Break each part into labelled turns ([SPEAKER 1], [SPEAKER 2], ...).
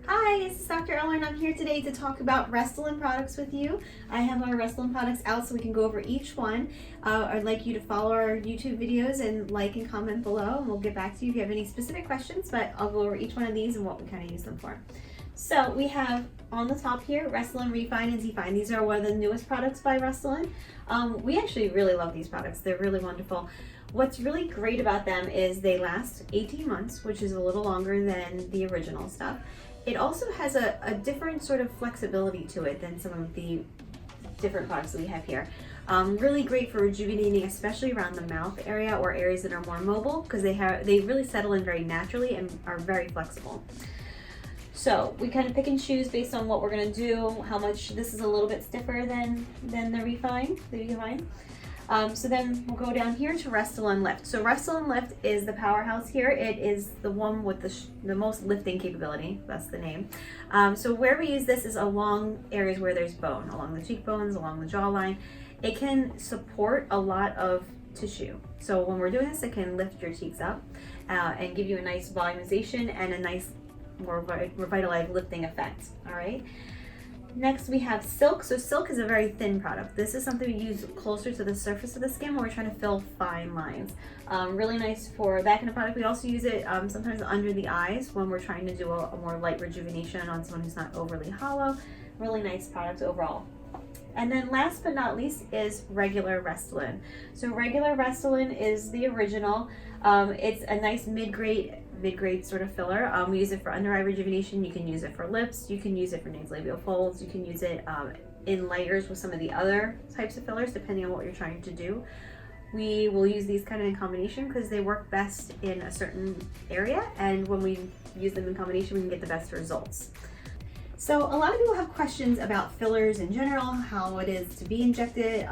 [SPEAKER 1] Hi, this is Dr. Ellen. I'm here today to talk about Restylane products with you. I have our Restylane products out so we can go over each one. I'd like you to follow our YouTube videos and like and comment below, and we'll get back to you if you have any specific questions, but I'll go over each one of these and what we kind of use them for. So we have on the top here, Restylane, Refyne, and Defyne. These are one of the newest products by Restylane. We actually really love these products. They're really wonderful. What's really great about them is they last 18 months, which is a little longer than the original stuff. It also has a different sort of flexibility to it than some of the different products that we have here. Really great for rejuvenating, especially around the mouth area or areas that are more mobile, because they really settle in very naturally and are very flexible. So we kind of pick and choose based on what we're going to do, how much. This is a little bit stiffer than the Refyne, so then we'll go down here to Restylane Lift. So Restylane Lift is the powerhouse here. It is the one with the most lifting capability. That's the name. So where we use this is along areas where there's bone, along the cheekbones, along the jawline. It can support a lot of tissue. So when we're doing this, it can lift your cheeks up and give you a nice volumization and a nice, more revitalized lifting effect. All right. Next we have Silk. So Silk is a very thin product. This is something we use closer to the surface of the skin when we're trying to fill fine lines. Really nice for that kind of product. We also use it sometimes under the eyes when we're trying to do a more light rejuvenation on someone who's not overly hollow. Really nice product overall. And then last but not least is regular Restylane. So regular Restylane is the original. It's a nice mid-grade sort of filler. We use it for under eye rejuvenation. You can use it for lips. You can use it for nasolabial folds. You can use it in layers with some of the other types of fillers, depending on what you're trying to do. We will use these kind of in combination because they work best in a certain area, and when we use them in combination, we can get the best results. So a lot of people have questions about fillers in general, how it is to be injected,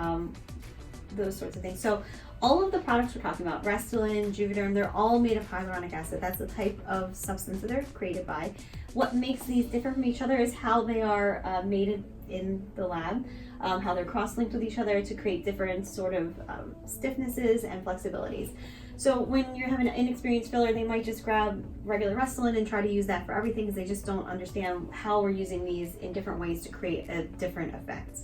[SPEAKER 1] those sorts of things. So all of the products we're talking about, Restylane, Juvederm, they're all made of hyaluronic acid. That's the type of substance that they're created by. What makes these different from each other is how they are made in the lab, how they're cross-linked with each other to create different sort of stiffnesses and flexibilities. So when you're having an inexperienced filler, they might just grab regular Restylane and try to use that for everything because they just don't understand how we're using these in different ways to create a different effect.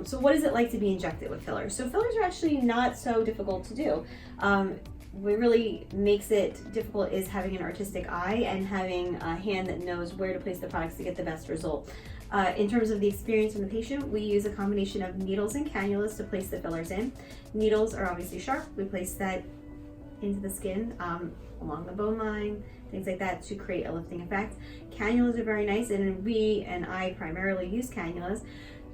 [SPEAKER 1] So what is it like to be injected with fillers? So fillers are actually not so difficult to do. What really makes it difficult is having an artistic eye and having a hand that knows where to place the products to get the best result. In terms of the experience from the patient, we use a combination of needles and cannulas to place the fillers in. Needles are obviously sharp. We place that into the skin along the bone line, things like that, to create a lifting effect. Cannulas are very nice, and I primarily use cannulas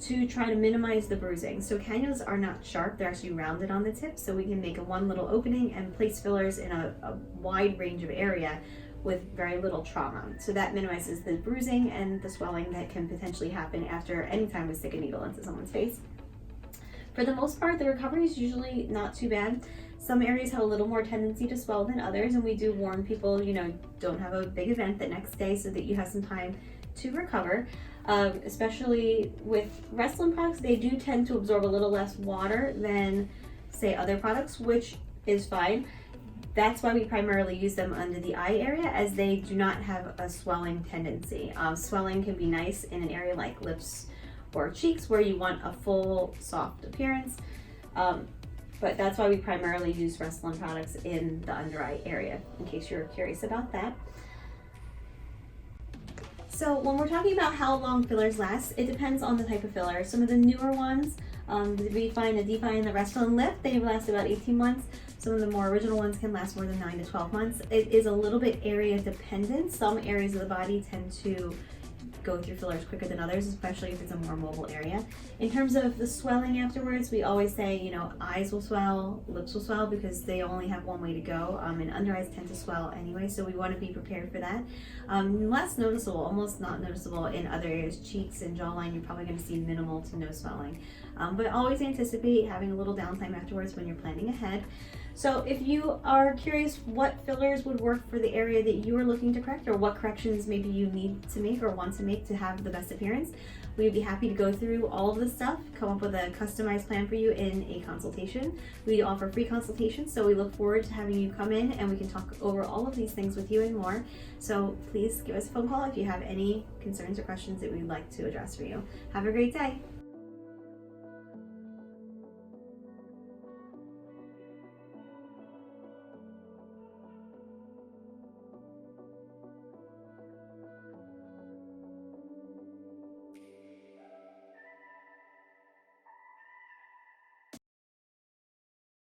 [SPEAKER 1] to try to minimize the bruising. So cannulas are not sharp, they're actually rounded on the tip, so we can make one little opening and place fillers in a wide range of area with very little trauma. So that minimizes the bruising and the swelling that can potentially happen after any time we stick a needle into someone's face. For the most part, the recovery is usually not too bad. Some areas have a little more tendency to swell than others, and we do warn people, don't have a big event the next day so that you have some time to recover. Especially with Restylane products, they do tend to absorb a little less water than, say, other products, which is fine. That's why we primarily use them under the eye area, as they do not have a swelling tendency. Swelling can be nice in an area like lips or cheeks where you want a full, soft appearance. But that's why we primarily use Restylane products in the under eye area, in case you're curious about that. So when we're talking about how long fillers last, it depends on the type of filler. Some of the newer ones, the Refyne, the Defyne, the Restylane Lift, they last about 18 months. Some of the more original ones can last more than 9 to 12 months. It is a little bit area dependent. Some areas of the body tend to go through fillers quicker than others, especially if it's a more mobile area. In terms of the swelling afterwards, we always say, eyes will swell, lips will swell, because they only have one way to go, and under eyes tend to swell anyway, so we want to be prepared for that. Less noticeable, almost not noticeable in other areas, cheeks and jawline, you're probably going to see minimal to no swelling. But always anticipate having a little downtime afterwards when you're planning ahead. So if you are curious what fillers would work for the area that you are looking to correct, or what corrections maybe you need to make or want to make to have the best appearance, We'd be happy to go through all of this stuff, come up with a customized plan for you in a consultation. We offer free consultations, so we look forward to having you come in and we can talk over all of these things with you and more. So please give us a phone call if you have any concerns or questions that we'd like to address for you. Have a great day.